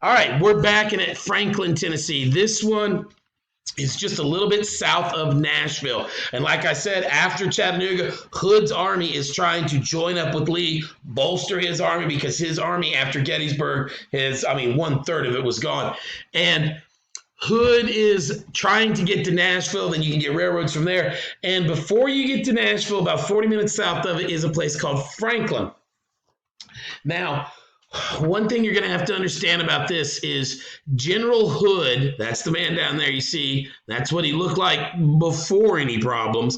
All right, we're back in at Franklin, Tennessee. This one is just a little bit south of Nashville. And like I said, after Chattanooga, Hood's army is trying to join up with Lee, bolster his army, because his army after Gettysburg is, 1/3 of it was gone. And Hood is trying to get to Nashville, then you can get railroads from there. And before you get to Nashville, about 40 minutes south of it is a place called Franklin. Now, one thing you're going to have to understand about this is General Hood, that's the man down there you see, that's what he looked like before any problems.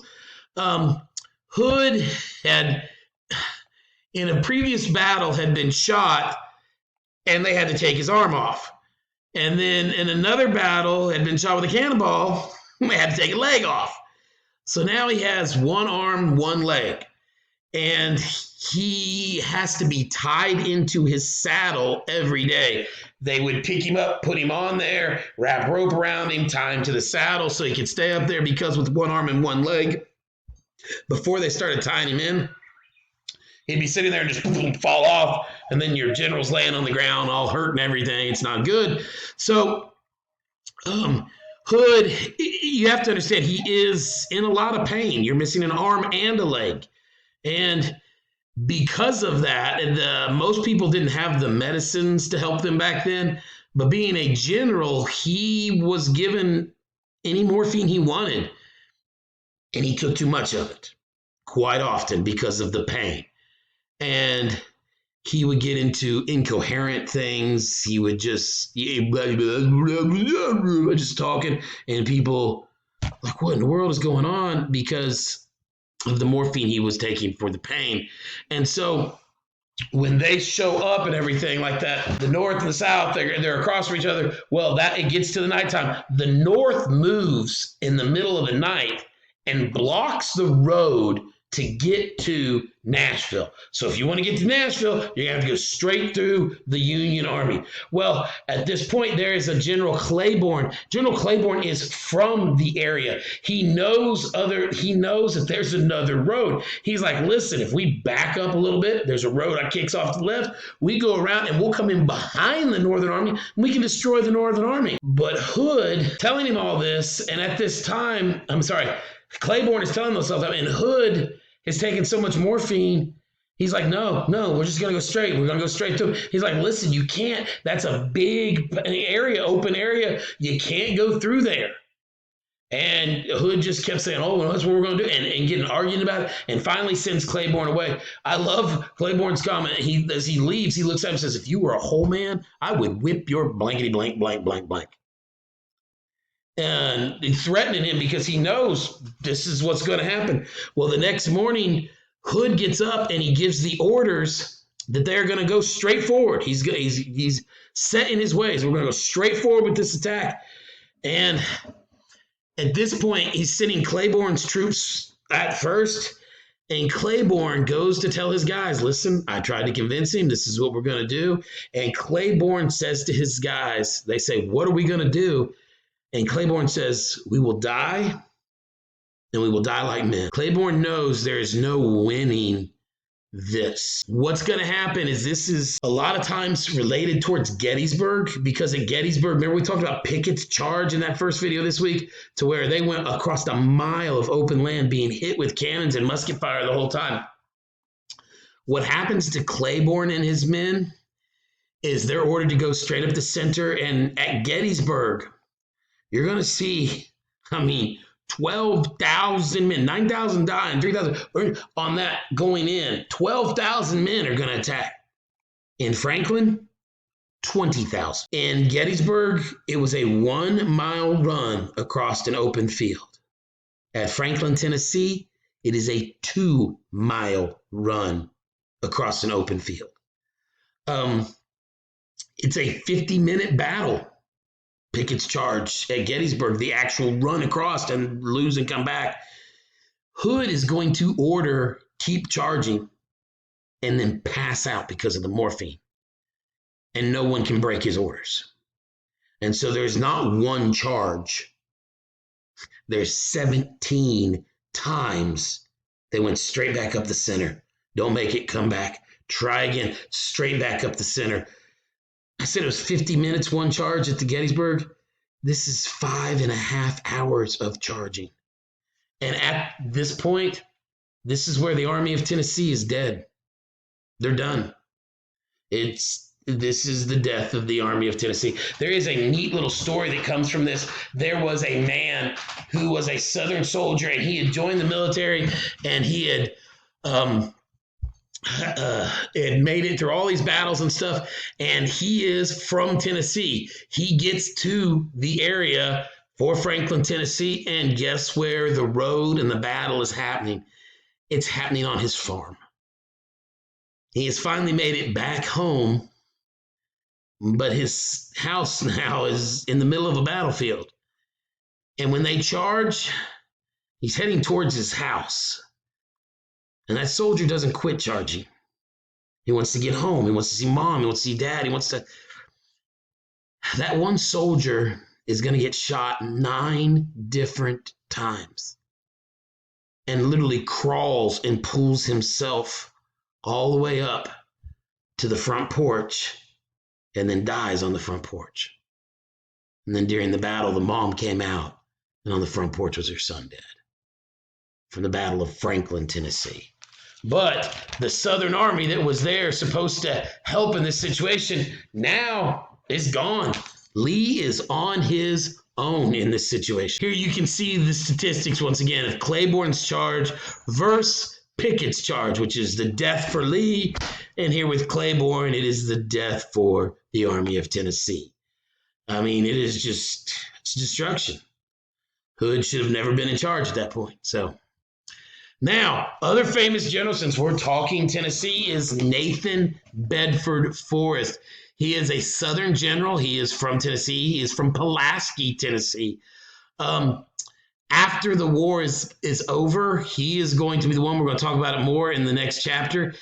Hood had, in a previous battle, had been shot, and they had to take his arm off. And then in another battle, had been shot with a cannonball, they had to take a leg off. So now he has one arm, one leg. And he has to be tied into his saddle every day. They would pick him up, put him on there, wrap rope around him, tie him to the saddle so he could stay up there, because with one arm and one leg, before they started tying him in, he'd be sitting there and just boom, fall off, and then your general's laying on the ground all hurt and everything. It's not good. So Hood, you have to understand, he is in a lot of pain. You're missing an arm and a leg. And because of that, most people didn't have the medicines to help them back then. But being a general, he was given any morphine he wanted. And he took too much of it quite often because of the pain. And he would get into incoherent things. He would just talking, and people like, what in the world is going on? Because of the morphine he was taking for the pain. And so when they show up and everything like that, the North and the South, they're across from each other. Well, it gets to the nighttime. The North moves in the middle of the night and blocks the road to get to Nashville. So if you want to get to Nashville, you're going to have to go straight through the Union Army. Well, at this point, there is a General Claiborne. General Claiborne is from the area. He knows that there's another road. He's like, listen, if we back up a little bit, there's a road that kicks off to the left. We go around and we'll come in behind the Northern Army, and we can destroy the Northern Army. But Hood telling him all this, and at this time, Claiborne is telling themselves, and Hood is taking so much morphine. He's like, no, we're just going to go straight. We're going to go straight through. He's like, listen, you can't. That's a big area, open area. You can't go through there. And Hood just kept saying, oh, well, that's what we're going to do, and getting arguing about it, and finally sends Claiborne away. I love Claiborne's comment. As he leaves, he looks at him and says, if you were a whole man, I would whip your blankety blank, blank, blank, blank. And threatening him because he knows this is what's going to happen. Well, the next morning, Hood gets up and he gives the orders that they're going to go straight forward. He's set in his ways. We're going to go straight forward with this attack. And at this point, he's sending Claiborne's troops at first. And Claiborne goes to tell his guys, listen, I tried to convince him. This is what we're going to do. And Claiborne says to his guys, they say, what are we going to do? And Claiborne says, we will die, and we will die like men. Claiborne knows there is no winning this. What's going to happen is this is a lot of times related towards Gettysburg, because at Gettysburg, remember we talked about Pickett's charge in that first video this week, to where they went across a mile of open land being hit with cannons and musket fire the whole time. What happens to Claiborne and his men is they're ordered to go straight up the center, and at Gettysburg, you're going to see, 12,000 men, 9,000 dying, 3,000 on that going in. 12,000 men are going to attack. In Franklin, 20,000. In Gettysburg, it was a 1 mile run across an open field. At Franklin, Tennessee, it is a 2 mile run across an open field. It's a 50-minute battle. Pickett's charge at Gettysburg, the actual run across and lose and come back. Hood is going to order keep charging and then pass out because of the morphine. And no one can break his orders. And so there's not one charge. There's 17 times they went straight back up the center. Don't make it, come back. Try again, straight back up the center. I said it was 50 minutes, one charge at the Gettysburg. This is 5.5 hours of charging. And at this point, this is where the Army of Tennessee is dead. They're done. This is the death of the Army of Tennessee. There is a neat little story that comes from this. There was a man who was a Southern soldier, and he had joined the military, and he had made it through all these battles and stuff. And he is from Tennessee. He gets to the area for Franklin, Tennessee, and guess where the road and the battle is happening? It's happening on his farm. He has finally made it back home, but his house now is in the middle of a battlefield. And when they charge, he's heading towards his house. And that soldier doesn't quit charging. He wants to get home. He wants to see mom. He wants to see dad. That one soldier is going to get shot 9 different times and literally crawls and pulls himself all the way up to the front porch and then dies on the front porch. And then during the battle, the mom came out, and on the front porch was her son dead from the Battle of Franklin, Tennessee. But the Southern Army that was there supposed to help in this situation now is gone. Lee is on his own in this situation. Here you can see the statistics once again of Claiborne's charge versus Pickett's charge, which is the death for Lee. And here with Claiborne, it is the death for the Army of Tennessee. I mean, it is just, it's destruction. Hood should have never been in charge at that point. So now, other famous general, since we're talking Tennessee, is Nathan Bedford Forrest. He is a Southern general. He is from Tennessee. He is from Pulaski, Tennessee. After the war is over, he is going to be the one, we're going to talk about it more in the next chapter.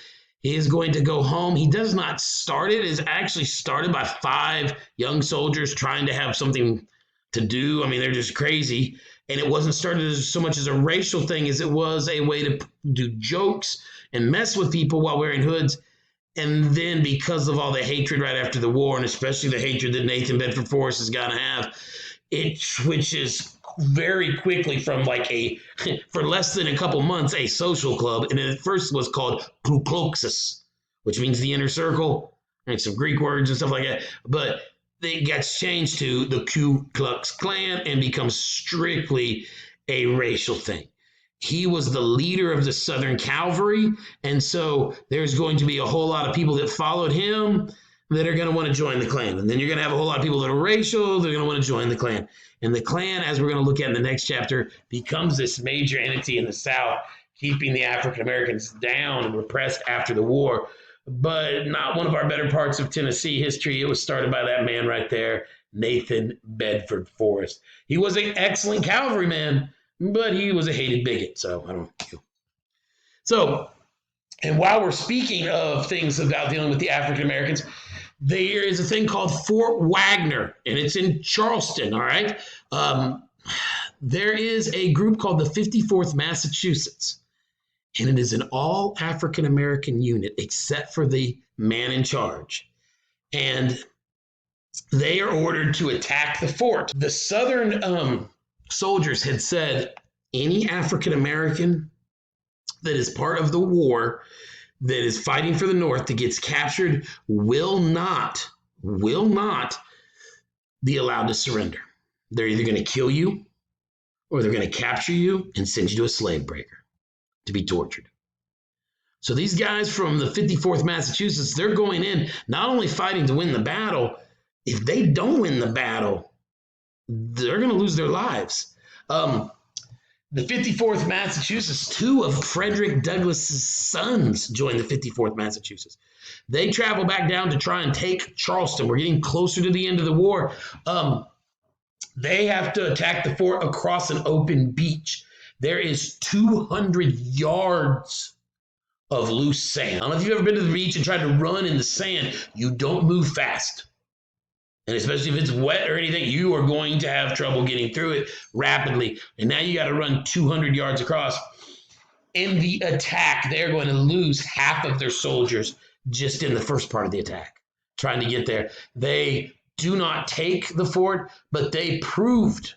He is going to go home. He does not start it. It is actually started by 5 young soldiers trying to have something to do. I mean, they're just crazy. And it wasn't started as so much as a racial thing as it was a way to do jokes and mess with people while wearing hoods. And then because of all the hatred right after the war, and especially the hatred that Nathan Bedford Forrest is going to have, it switches very quickly from for less than a couple months, a social club. And it first was called Ku Kluxus, which means the inner circle, and some Greek words and stuff like that. But it gets changed to the Ku Klux Klan and becomes strictly a racial thing. He was the leader of the Southern Cavalry, and so there's going to be a whole lot of people that followed him that are going to want to join the Klan. And then you're going to have a whole lot of people that are racial, they're going to want to join the Klan. And the Klan, as we're going to look at in the next chapter, becomes this major entity in the South, keeping the African Americans down and repressed after the war. But not one of our better parts of Tennessee history. It was started by that man right there, Nathan Bedford Forrest. He was an excellent cavalryman, but he was a hated bigot. So I don't know. So, and while we're speaking of things about dealing with the African Americans, there is a thing called Fort Wagner, and it's in Charleston, all right? There is a group called the 54th Massachusetts, and it is an all African American unit except for the man in charge. And they are ordered to attack the fort. The Southern soldiers had said any African American that is part of the war that is fighting for the North that gets captured will not be allowed to surrender. They're either going to kill you or they're going to capture you and send you to a slave breaker to be tortured. So these guys from the 54th Massachusetts, they're going in not only fighting to win the battle, if they don't win the battle, they're going to lose their lives. The 54th Massachusetts, 2 of Frederick Douglass's sons joined the 54th Massachusetts. They travel back down to try and take Charleston. We're getting closer to the end of the war. They have to attack the fort across an open beach. There is 200 yards of loose sand. I don't know if you've ever been to the beach and tried to run in the sand. You don't move fast. And especially if it's wet or anything, you are going to have trouble getting through it rapidly. And now you got to run 200 yards across. In the attack, they're going to lose half of their soldiers just in the first part of the attack. trying to get there. They do not take the fort, but they proved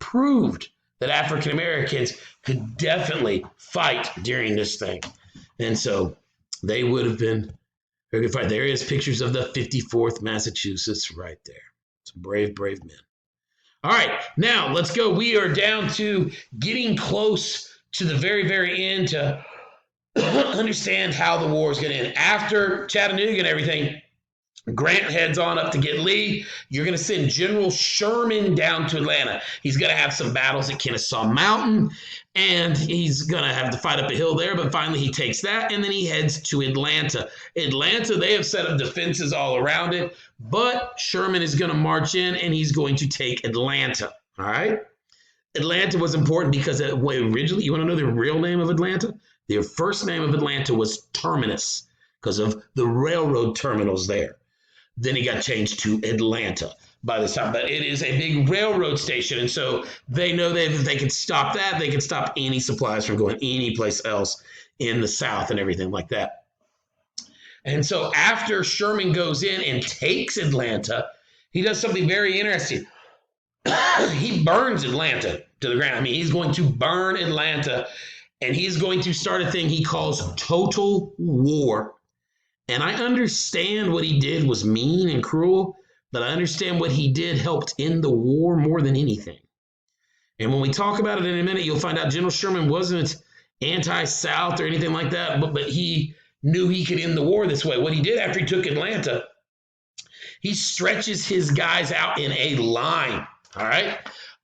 that African Americans could definitely fight during this thing. And so they would have been very good fight. There is pictures of the 54th Massachusetts right there. Some brave, brave men. All right, now let's go. We are down to getting close to the very, very end to understand how the war is going to end. After Chattanooga and everything, Grant heads on up to get Lee. You're going to send General Sherman down to Atlanta. He's going to have some battles at Kennesaw Mountain, and he's going to have to fight up a hill there, but finally he takes that, and then he heads to Atlanta. Atlanta, they have set up defenses all around it, but Sherman is going to march in, and he's going to take Atlanta, all right? Atlanta was important because originally, you want to know the real name of Atlanta? The first name of Atlanta was Terminus because of the railroad terminals there. Then it got changed to Atlanta by this time. But it is a big railroad station, and so they know that if they can stop that, they can stop any supplies from going any place else in the South and everything like that. And so after Sherman goes in and takes Atlanta, he does something very interesting. He burns Atlanta to the ground. I mean, he's going to burn Atlanta, and he's going to start a thing he calls total war. And I understand what he did was mean and cruel, but I understand what he did helped end the war more than anything. And when we talk about it in a minute, you'll find out General Sherman wasn't anti-South or anything like that, but he knew he could end the war this way. What he did after he took Atlanta, he stretches his guys out in a line, all right?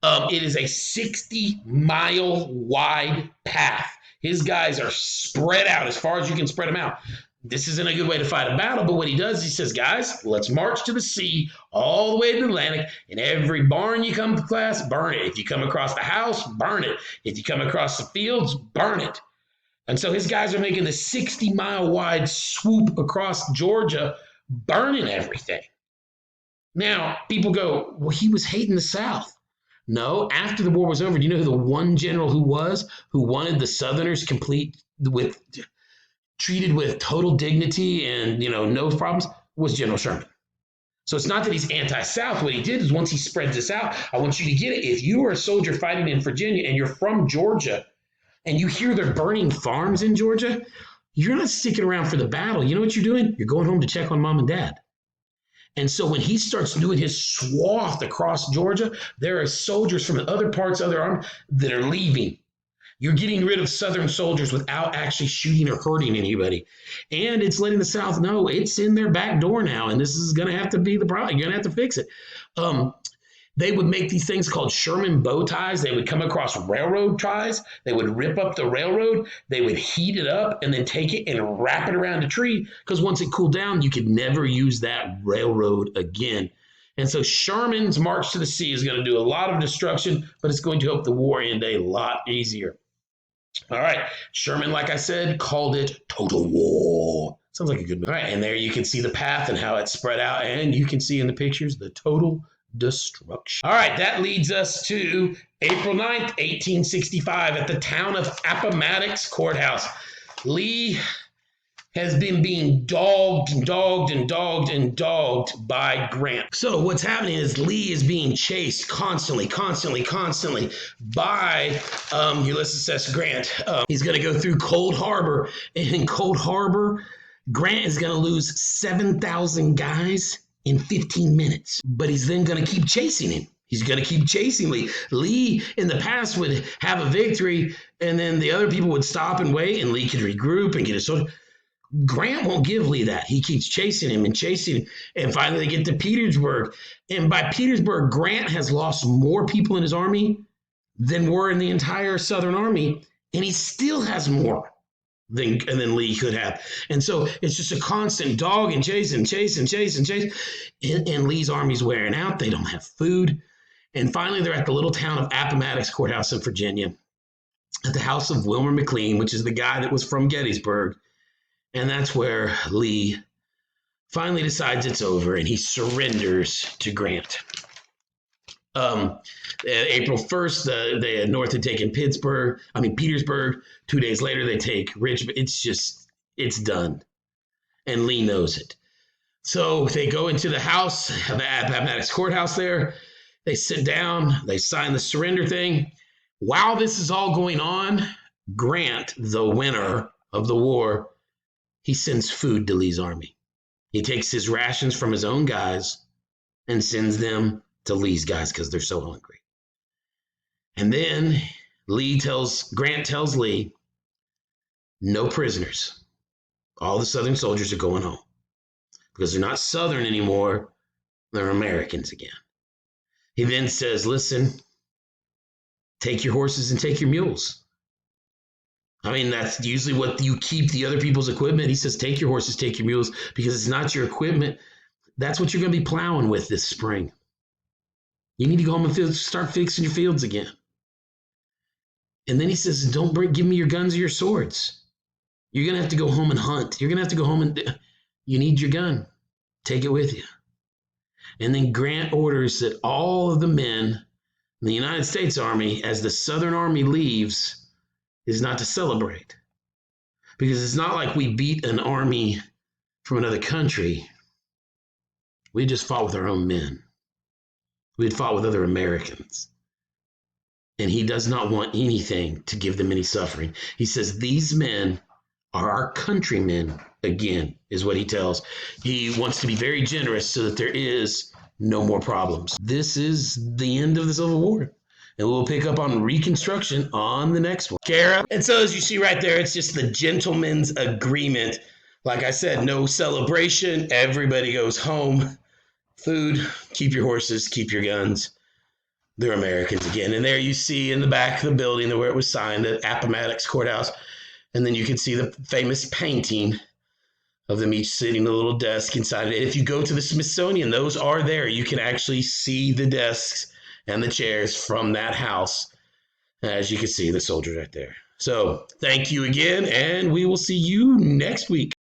It is a 60-mile wide path. His guys are spread out as far as you can spread them out. This isn't a good way to fight a battle, but what he does, he says, guys, let's march to the sea all the way to the Atlantic. In every barn you come to class, burn it. If you come across the house, burn it. If you come across the fields, burn it. And so his guys are making the 60-mile wide swoop across Georgia, burning everything. Now, people go, well, he was hating the South. No, after the war was over, do you know who the one general who wanted the Southerners treated with total dignity and, no problems, was General Sherman. So it's not that he's anti-South. What he did is once he spreads this out, I want you to get it. If you are a soldier fighting in Virginia and you're from Georgia and you hear they're burning farms in Georgia, you're not sticking around for the battle. You know what you're doing? You're going home to check on mom and dad. And so when he starts doing his swath across Georgia, there are soldiers from other parts of their army that are leaving. You're getting rid of Southern soldiers without actually shooting or hurting anybody. And it's letting the South know it's in their back door now, and this is going to have to be the problem. You're going to have to fix it. They would make these things called Sherman bow ties. They would come across railroad ties. They would rip up the railroad. They would heat it up and then take it and wrap it around a tree because once it cooled down, you could never use that railroad again. And so Sherman's march to the sea is going to do a lot of destruction, but it's going to help the war end a lot easier. All right. Sherman, like I said, called it total war. Sounds like a good movie. All right. And there you can see the path and how it's spread out. And you can see in the pictures the total destruction. All right. That leads us to April 9th, 1865 at the town of Appomattox Courthouse. Lee has been being dogged by Grant. So what's happening is Lee is being chased constantly by Ulysses S. Grant. He's going to go through Cold Harbor. And in Cold Harbor, Grant is going to lose 7,000 guys in 15 minutes. But he's then going to keep chasing him. He's going to keep chasing Lee. Lee, in the past, would have a victory, and then the other people would stop and wait, and Lee could regroup and get his soldiers. Grant won't give Lee that. He keeps chasing him, and finally they get to Petersburg. And by Petersburg, Grant has lost more people in his army than were in the entire Southern Army, and he still has more than Lee could have. And so it's just a constant dog and chase. And Lee's army's wearing out. They don't have food. And finally, they're at the little town of Appomattox Courthouse in Virginia, at the house of Wilmer McLean, which is the guy that was from Gettysburg. And that's where Lee finally decides it's over and he surrenders to Grant. April 1st, the North had taken Petersburg. 2 days later, they take Richmond. It's done. And Lee knows it. So they go into the house, the Appomattox courthouse there. They sit down, they sign the surrender thing. While this is all going on, Grant, the winner of the war, he sends food to Lee's army. He takes his rations from his own guys and sends them to Lee's guys because they're so hungry. And then Grant tells Lee, no prisoners. All the Southern soldiers are going home because they're not Southern anymore. They're Americans again. He then says, listen, take your horses and take your mules. I mean, that's usually what you keep the other people's equipment. He says, take your horses, take your mules, because it's not your equipment. That's what you're going to be plowing with this spring. You need to go home and start fixing your fields again. And then he says, give me your guns or your swords. You're going to have to go home and hunt. You're going to have to go home and you need your gun. Take it with you. And then Grant orders that all of the men in the United States Army, as the Southern Army leaves, is not to celebrate. Because it's not like we beat an army from another country. We just fought with our own men. We had fought with other Americans. And he does not want anything to give them any suffering. He says, these men are our countrymen again, is what he tells. He wants to be very generous so that there is no more problems. This is the end of the Civil War. And we'll pick up on Reconstruction on the next one. Kara. And so as you see right there, it's just the gentleman's agreement. Like I said, no celebration. Everybody goes home. Food, keep your horses, keep your guns. They're Americans again. And there you see in the back of the building where it was signed at Appomattox Courthouse. And then you can see the famous painting of them each sitting at a little desk inside it. If you go to the Smithsonian, those are there. You can actually see the desks and the chairs from that house. As you can see, the soldiers right there. So thank you again, and we will see you next week.